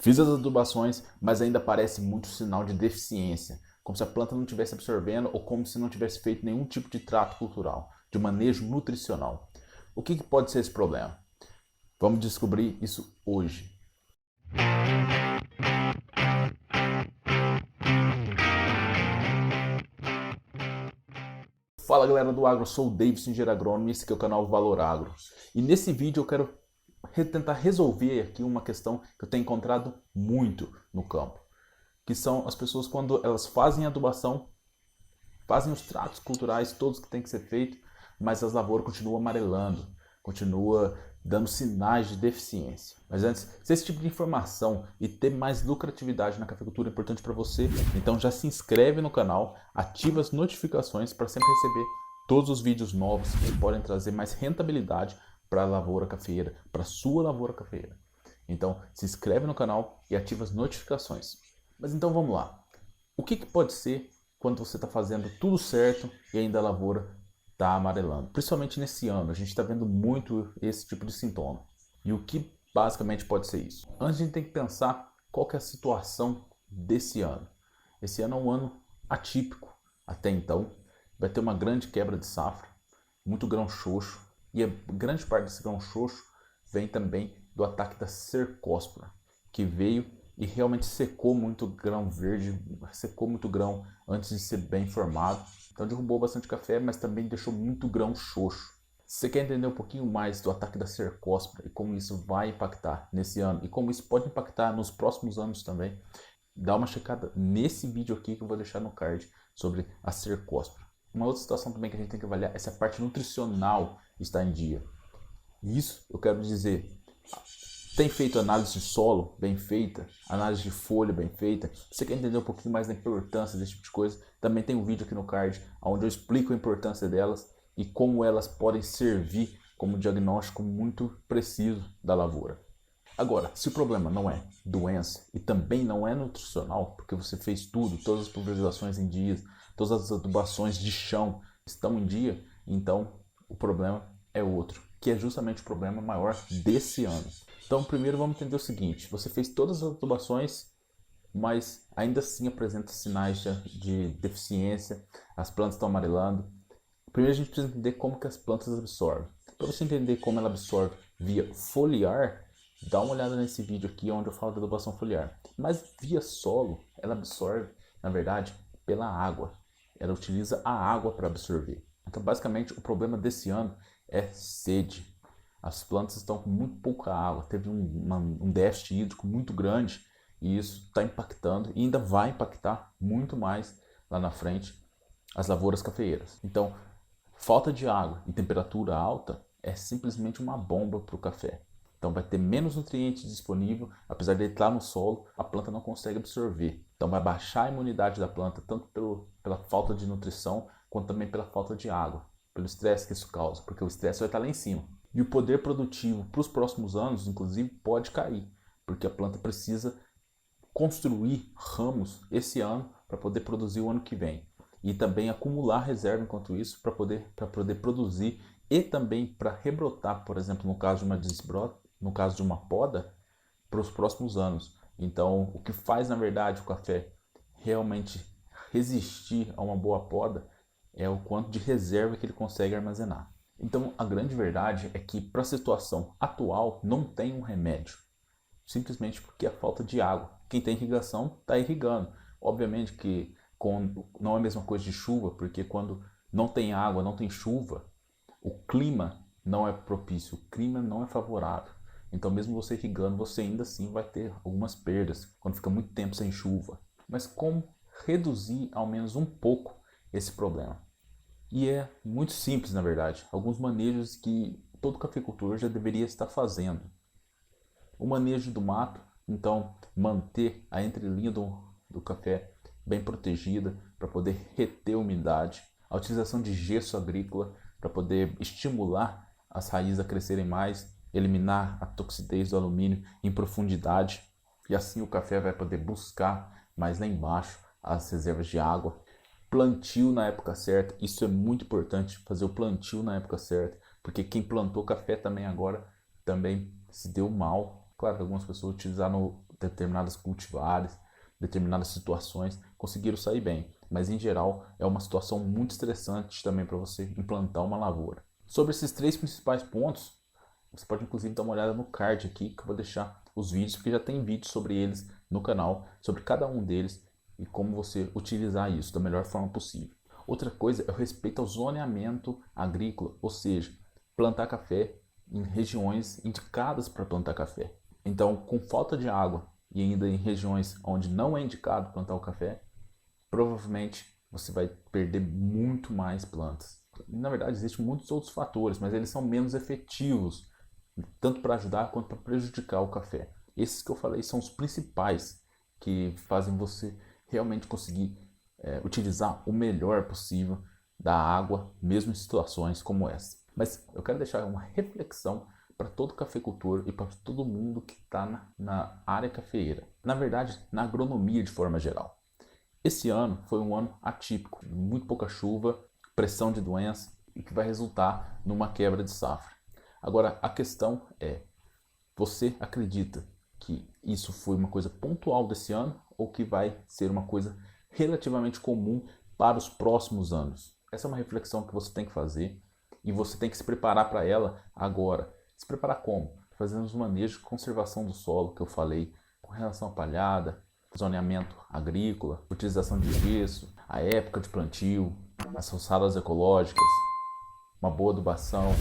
Fiz as adubações, mas ainda parece muito sinal de deficiência, como se a planta não estivesse absorvendo ou como se não tivesse feito nenhum tipo de trato cultural, de manejo nutricional. O que pode ser esse problema? Vamos descobrir isso hoje. Fala galera do agro, eu sou o Davidson Engenheiro Agrônomo e esse aqui é o canal Valor Agro. E nesse vídeo eu quero tentar resolver aqui uma questão que eu tenho encontrado muito no campo, que são as pessoas quando elas fazem adubação, fazem os tratos culturais todos que tem que ser feito, mas as lavouras continuam amarelando, continua dando sinais de deficiência. Mas antes, se esse tipo de informação e ter mais lucratividade na cafeicultura é importante para você, então já se inscreve no canal, ativa as notificações para sempre receber todos os vídeos novos que podem trazer mais rentabilidade para a lavoura cafeeira, para a sua lavoura cafeeira. Então se inscreve no canal e ativa as notificações. Mas então vamos lá. O que pode ser quando você está fazendo tudo certo e ainda a lavoura está amarelando? Principalmente nesse ano, a gente está vendo muito esse tipo de sintoma. E o que basicamente pode ser isso? Antes a gente tem que pensar qual que é a situação desse ano. Esse ano é um ano atípico. Até então, vai ter uma grande quebra de safra, muito grão xoxo, e a grande parte desse grão xoxo vem também do ataque da cercóspora, que veio e realmente secou muito grão verde, secou muito grão antes de ser bem formado. Então derrubou bastante café, mas também deixou muito grão xoxo. Se você quer entender um pouquinho mais do ataque da cercóspora e como isso vai impactar nesse ano e como isso pode impactar nos próximos anos também, dá uma checada nesse vídeo aqui que eu vou deixar no card sobre a cercóspora. Uma outra situação também que a gente tem que avaliar é se a parte nutricional está em dia. Isso eu quero dizer, tem feito análise de solo bem feita, análise de folha bem feita. Se você quer entender um pouquinho mais da importância desse tipo de coisa, também tem um vídeo aqui no card onde eu explico a importância delas e como elas podem servir como diagnóstico muito preciso da lavoura. Agora, se o problema não é doença e também não é nutricional, porque você fez tudo, todas as pulverizações em dias, todas as adubações de chão estão em dia, então o problema é outro, que é justamente o problema maior desse ano. Então, primeiro vamos entender o seguinte: você fez todas as adubações, mas ainda assim apresenta sinais de deficiência, as plantas estão amarelando. Primeiro a gente precisa entender como que as plantas absorvem. Para você entender como ela absorve via foliar, dá uma olhada nesse vídeo aqui onde eu falo da adubação foliar. Mas via solo, ela absorve, na verdade, pela água. Ela utiliza a água para absorver. Então, basicamente, o problema desse ano é sede. As plantas estão com muito pouca água, teve um déficit hídrico muito grande e isso está impactando e ainda vai impactar muito mais lá na frente as lavouras cafeeiras. Então, falta de água e temperatura alta é simplesmente uma bomba para o café. Então vai ter menos nutrientes disponível, apesar de ele estar no solo, a planta não consegue absorver. Então vai baixar a imunidade da planta, tanto pela falta de nutrição, quanto também pela falta de água, pelo estresse que isso causa, porque o estresse vai estar lá em cima. E o poder produtivo para os próximos anos, inclusive, pode cair, porque a planta precisa construir ramos esse ano para poder produzir o ano que vem e também acumular reserva enquanto isso para poder produzir e também para rebrotar, por exemplo, no caso de uma desbrota, no caso de uma poda, para os próximos anos. Então, o que faz na verdade o café realmente resistir a uma boa poda é o quanto de reserva que ele consegue armazenar. Então, a grande verdade é que para a situação atual não tem um remédio, simplesmente porque é falta de água. Quem tem irrigação está irrigando. Obviamente que não é a mesma coisa de chuva, porque quando não tem água, não tem chuva, o clima não é propício, o clima não é favorável. Então, mesmo você irrigando, você ainda assim vai ter algumas perdas quando fica muito tempo sem chuva. Mas como reduzir ao menos um pouco esse problema? E é muito simples, na verdade. Alguns manejos que todo cafeicultor já deveria estar fazendo. O manejo do mato, então manter a entrelinha do café bem protegida para poder reter umidade. A utilização de gesso agrícola para poder estimular as raízes a crescerem mais, eliminar a toxidez do alumínio em profundidade. E assim o café vai poder buscar mais lá embaixo as reservas de água. Plantio na época certa, isso é muito importante, fazer o plantio na época certa, porque quem plantou café também agora também se deu mal. Claro que algumas pessoas utilizaram determinadas cultivares, determinadas situações, conseguiram sair bem. Mas em geral é uma situação muito estressante também para você implantar uma lavoura. Sobre esses 3 principais pontos, você pode inclusive dar uma olhada no card aqui, que eu vou deixar os vídeos, porque já tem vídeos sobre eles no canal, sobre cada um deles e como você utilizar isso da melhor forma possível. Outra coisa é o respeito ao zoneamento agrícola, ou seja, plantar café em regiões indicadas para plantar café. Então, com falta de água e ainda em regiões onde não é indicado plantar o café, provavelmente você vai perder muito mais plantas. Na verdade, existem muitos outros fatores, mas eles são menos efetivos, tanto para ajudar quanto para prejudicar o café. Esses que eu falei são os principais que fazem você realmente conseguir utilizar o melhor possível da água, mesmo em situações como essa. Mas eu quero deixar uma reflexão para todo cafeicultor e para todo mundo que está na área cafeeira. Na verdade, na agronomia de forma geral. Esse ano foi um ano atípico, muito pouca chuva, pressão de doença e que vai resultar numa quebra de safra. Agora, a questão é, você acredita que isso foi uma coisa pontual desse ano ou que vai ser uma coisa relativamente comum para os próximos anos? Essa é uma reflexão que você tem que fazer e você tem que se preparar para ela agora. Se preparar como? Fazendo os manejos de conservação do solo que eu falei, com relação à palhada, zoneamento agrícola, utilização de gesso, a época de plantio, as roçadas ecológicas, uma boa adubação,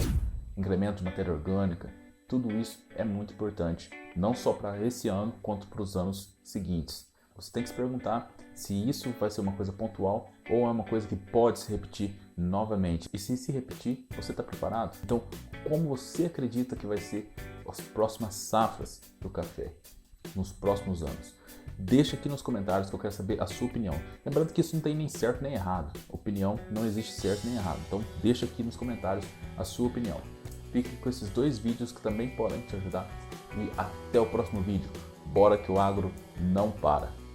incremento de matéria orgânica. Tudo isso é muito importante, não só para esse ano, quanto para os anos seguintes. Você tem que se perguntar se isso vai ser uma coisa pontual ou é uma coisa que pode se repetir novamente. E se repetir, você está preparado? Então, como você acredita que vai ser as próximas safras do café nos próximos anos? Deixa aqui nos comentários que eu quero saber a sua opinião. Lembrando que isso não tem nem certo nem errado. Opinião não existe certo nem errado. Então, deixa aqui nos comentários a sua opinião. Fique com esses 2 vídeos que também podem te ajudar. E até o próximo vídeo. Bora que o agro não para!